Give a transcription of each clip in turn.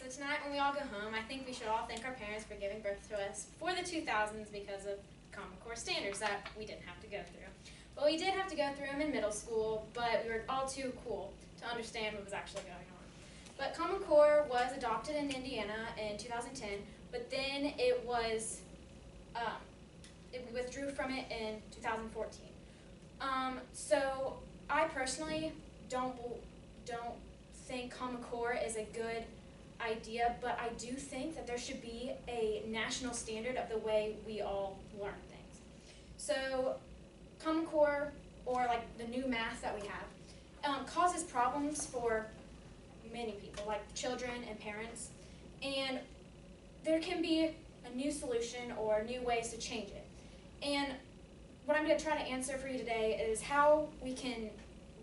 tonight when we all go home, I think we should all thank our parents for giving birth to us for the 2000s because of Common Core standards that we didn't have to go through. Well, we did have to go through them in middle school, but we were all too cool to understand what was actually going on. But Common Core was adopted in Indiana in 2010, but then we withdrew from it in 2014. So I personally don't think Common Core is a good idea, but I do think that there should be a national standard of the way we all learn things. So Common Core, or like the new math that we have, causes problems for many people, like children and parents, and there can be a new solution or new ways to change it. And what I'm going to try to answer for you today is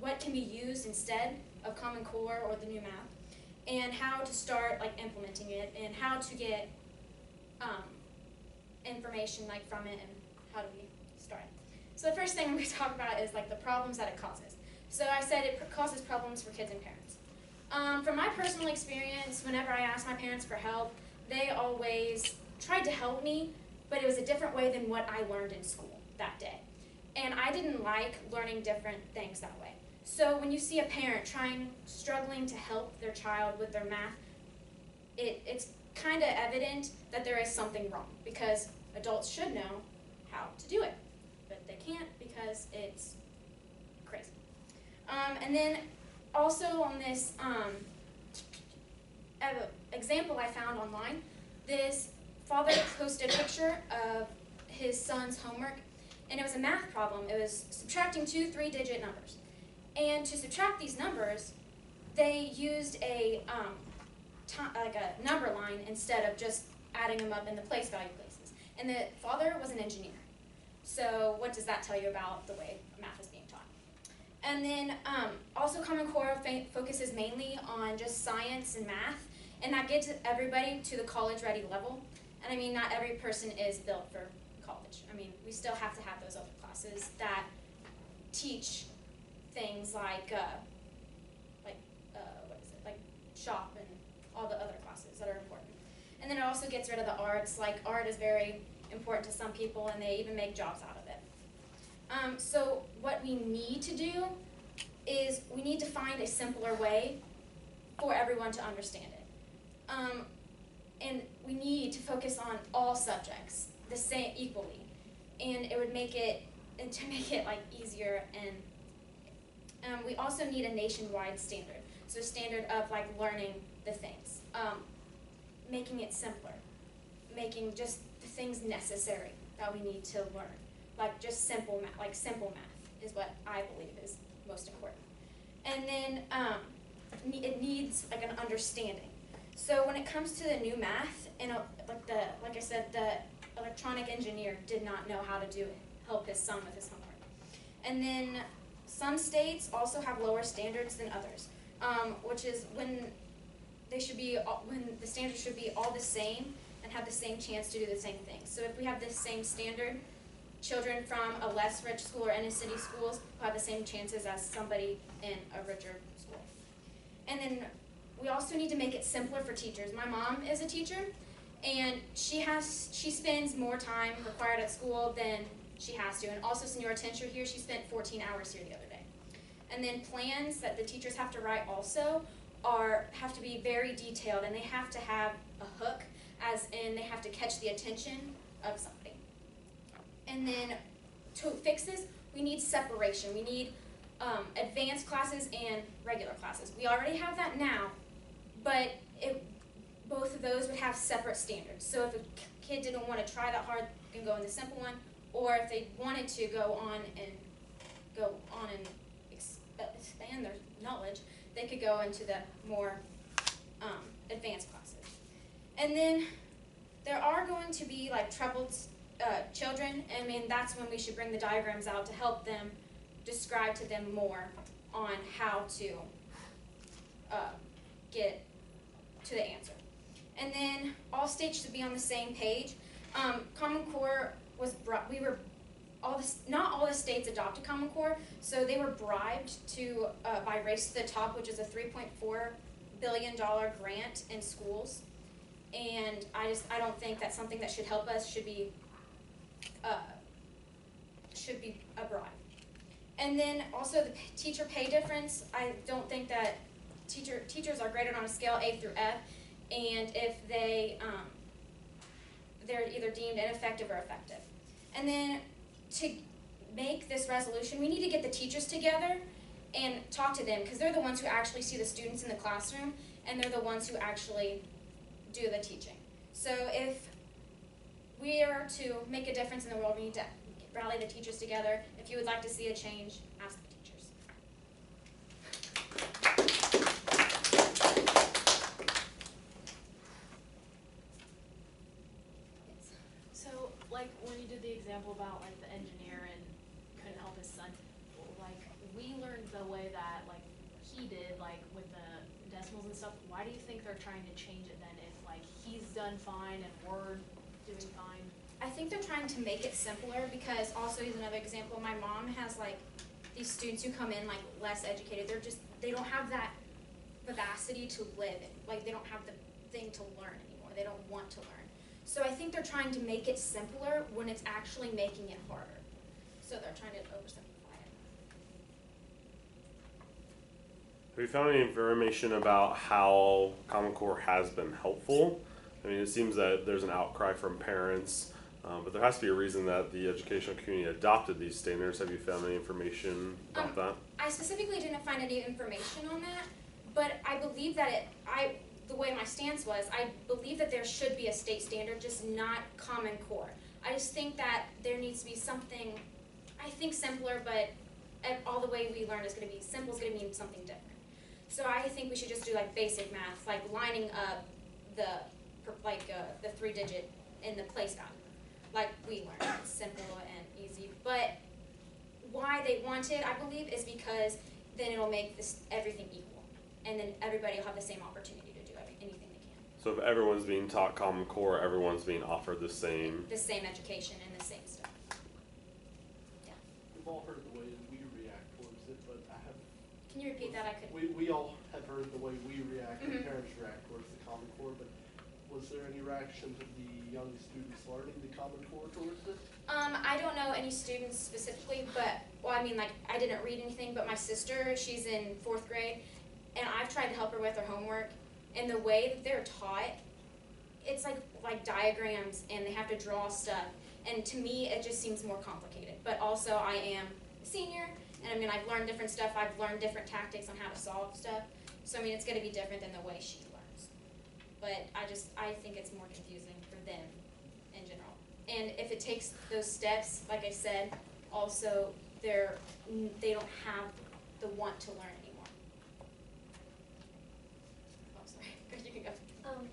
what can be used instead of Common Core or the new math, and how to start implementing it, and how to get information from it, and how do we start. So the first thing I'm going to talk about is the problems that it causes. So I said it causes problems for kids and parents. From my personal experience, whenever I asked my parents for help, they always tried to help me, but it was a different way than what I learned in school that day. And I didn't like learning different things that way. So when you see a parent struggling to help their child with their math, it's kind of evident that there is something wrong, because adults should know how to do it, but they can't because it's crazy. And then also on this example I found online, this father posted a picture of his son's homework, and it was a math problem. It was subtracting two 3-digit numbers. And to subtract these numbers, they used a number line instead of just adding them up in the place value places. And the father was an engineer. So what does that tell you about the way math is being taught? And then also Common Core focuses mainly on just science and math, and that gets everybody to the college-ready level. And I mean, not every person is built for college. I mean, we still have to have those other classes that teach things like shop and all the other classes that are important. And then it also gets rid of the arts. Art is very important to some people, and they even make jobs out of it. So what we need to do is we need to find a simpler way for everyone to understand it. And we need to focus on all subjects the same equally, and it would make it easier. And we also need a nationwide standard, so a standard of learning the things, making it simpler, making just the things necessary that we need to learn, just simple math. Simple math is what I believe is most important. And then it needs an understanding. So when it comes to the new math, and like I said, the electronic engineer did not know how to help his son with his homework. And then some states also have lower standards than others, which is when the standards should be all the same and have the same chance to do the same thing. So if we have the same standard, children from a less rich school or inner city schools will have the same chances as somebody in a richer school. And then we also need to make it simpler for teachers. My mom is a teacher, and she spends more time required at school than she has to. And also senior teacher here, she spent 14 hours here the other day. And then plans that the teachers have to write also have to be very detailed, and they have to have a hook, as in they have to catch the attention of somebody. And then to fix this, we need separation. We need advanced classes and regular classes. We already have that now, but both of those would have separate standards. So if a kid didn't want to try that hard, they can go in the simple one, or if they wanted to go on and expand their knowledge, they could go into the more advanced classes. And then there are going to be troubled children, and I mean that's when we should bring the diagrams out to help them describe to them more on how to get to the answer. And then all states should be on the same page. Common Core not all the states adopted Common Core, so they were bribed by Race to the Top, which is a 3.4 billion-dollar grant in schools, and I don't think that something that should help us should be a bribe. And then also the teacher pay difference. I don't think that teachers are graded on a scale A through F, and if they're either deemed ineffective or effective. And then to make this resolution, we need to get the teachers together and talk to them, because they're the ones who actually see the students in the classroom, and they're the ones who actually do the teaching. So if we are to make a difference in the world, we need to rally the teachers together. If you would like to see a change, ask the teachers. Yes. So, like, when you did the example about, like, the engineer and couldn't help his son, like, we learned the way that, like, he did, like, with the decimals and stuff. Why do you think they're trying to change it then if, like, he's done fine and we're doing fine? I think they're trying to make it simpler, because also, here's another example, my mom has like these students who come in like less educated. They don't have that vivacity to live in. Like, they don't have the thing to learn anymore. They don't want to learn. So I think they're trying to make it simpler when it's actually making it harder. So they're trying to oversimplify it. Have you found any information about how Common Core has been helpful? I mean, it seems that there's an outcry from parents, but there has to be a reason that the educational community adopted these standards. Have you found any information about that? I specifically didn't find any information on that, but I believe that the way my stance was, I believe that there should be a state standard, just not Common Core. I just think that there needs to be something, I think simpler, but all the way we learn is going to be simple, is going to mean something different. So I think we should just do like basic math, like lining up the 3-digit in the place value, like we learned. It's simple and easy. But why they want it, I believe, is because then it'll make everything equal, and then everybody will have the same opportunity to do anything they can. So if everyone's being taught Common Core, everyone's being offered the same Education and the same stuff. Yeah. We've all heard the way we react towards it, but Can you repeat that? I couldn't. we all have heard the way we react, and Mhm. parents react towards the Common Core, but was there any reaction to the young students learning the Common Core towards it? I don't know any students specifically, but, well, I mean, like, I didn't read anything, but my sister, she's in 4th grade, and I've tried to help her with her homework, and the way that they're taught, it's like diagrams, and they have to draw stuff, and to me, it just seems more complicated. But also, I am a senior, and I mean, I've learned different stuff, I've learned different tactics on how to solve stuff, so I mean, it's gonna be different than the way she learns. But I think it's more confusing for them in general. And if it takes those steps, like I said, also they don't have the want to learn anymore. Oh, sorry. You can go.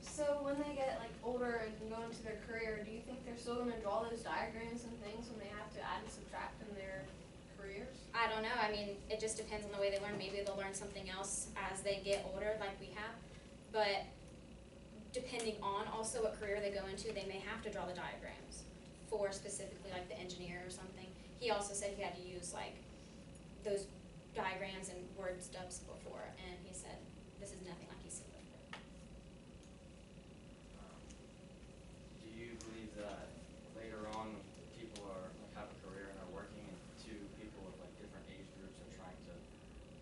So when they get like older and can go into their career, do you think they're still going to draw those diagrams and things when they have to add and subtract in their careers? I don't know. I mean, it just depends on the way they learn. Maybe they'll learn something else as they get older, like we have. But depending on also what career they go into, they may have to draw the diagrams for specifically like the engineer or something. He also said he had to use like those diagrams and word stubs before, and he said this is nothing like he's seen before. Do you believe that later on people have a career and are working, and two people with like different age groups are trying to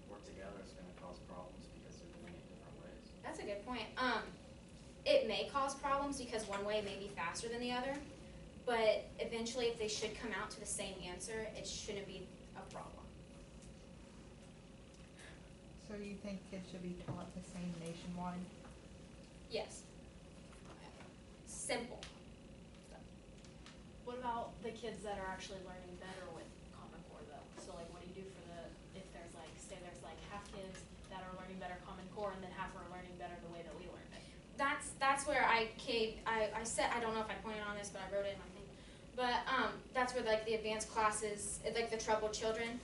work together, it's going to cause problems because they're doing it different ways? That's a good point. It may cause problems because one way may be faster than the other, but eventually if they should come out to the same answer, it shouldn't be a problem. So you think kids should be taught the same nationwide? Yes. Simple. What about the kids that are actually learning better with Common Core though? So like what do you do for if there's like, say there's like half kids that are learning better Common Core and then half are learning better the way that we learned it? That's where I said, I don't know if I pointed on this, but I wrote it in my thing. But that's where like the advanced classes, like the troubled children,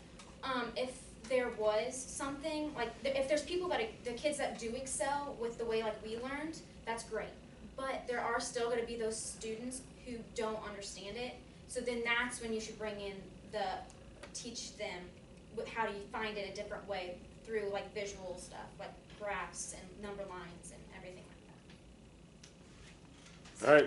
if there was something, like if there's people the kids that do excel with the way like we learned, that's great. But there are still going to be those students who don't understand it. So then that's when you should bring in teach them how do you find it a different way through like visual stuff, like graphs and number lines and everything like that. All right.